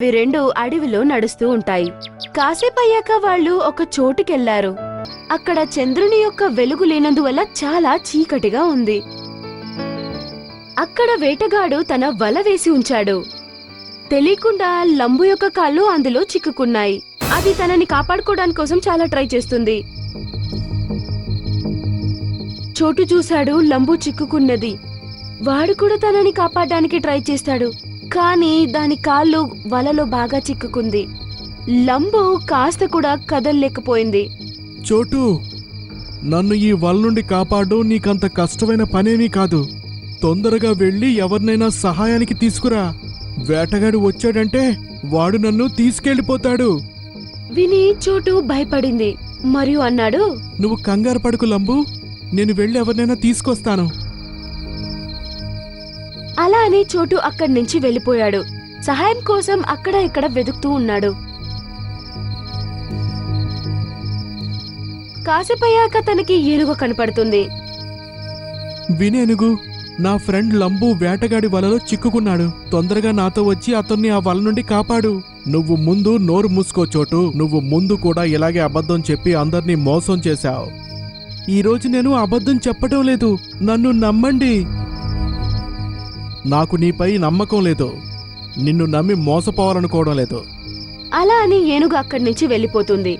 అవి రెండు అడవిలో నడుస్తూ ఉంటాయి. కాసేపయ్యాక వాళ్ళు ఒక చోటుకెళ్లారు. అక్కడ చంద్రుని యొక్క వెలుగు లేనందువల్ల చాలా చీకటిగా ఉంది. అక్కడ వేటగాడు తన వల వేసి ఉంచాడు. తెలియకుండా లంబు యొక్క కాళ్ళు అందులో చిక్కుకున్నాయి. అది తనని కాపాడుకోవడానికి కోసం చాలా ట్రై చేస్తుంది. చోటు చూశాడు లంబు చిక్కుకున్నది. వాడు కూడా తనని కాపాడడానికి ట్రై చేస్తాడు. కానీ దాని కాళ్ళు వలలో బాగా చిక్కుకుంది. లంబు కాస్త కూడా కదల్లేకపోయింది. చోటు, నన్ను ఈ వల నుండి కాపాడడం నీకంత కష్టమైన పనేమీ కాదు. తొందరగా వెళ్ళి ఎవరినైనా సహాయానికి తీసుకురా. వేటగాడు వచ్చాడంటే వాడు నన్ను తీసుకెళ్లిపోతాడు. విని చోటు భయపడింది మరియు అన్నాడు, నువ్వు కంగారు పడుకు లంబు, నేను వెళ్ళి ఎవరినైనా తీసుకొస్తాను. అలా అని చోటు అక్కడి నుంచి వెళ్ళిపోయాడు. సహాయం కోసం అక్కడ ఇక్కడ వెతుకుతూ ఉన్నాడు. కాసేపయ్యాక తనకి ఏనుగు కనపడుతుంది. వినేనుగు, నా ఫ్రెండ్ లంబు వేటగాడి వలలో చిక్కుకున్నాడు. తొందరగా నాతో వచ్చి అతన్ని ఆ వల నుండి కాపాడు. నువ్వు ముందు నోరు మూసుకో చోటు. నువ్వు ముందు కూడా ఇలాగే అబద్ధం చెప్పి అందర్నీ మోసం చేశావు. ఈరోజు నేను అబద్ధం చెప్పటం లేదు, నన్ను నమ్మండి. నాకు నీపై నమ్మకం లేదు. నిన్ను నమ్మి మోసపోవాలనుకోవడం లేదు. అలా అని ఏనుగు అక్కడి నుంచి వెళ్ళిపోతుంది.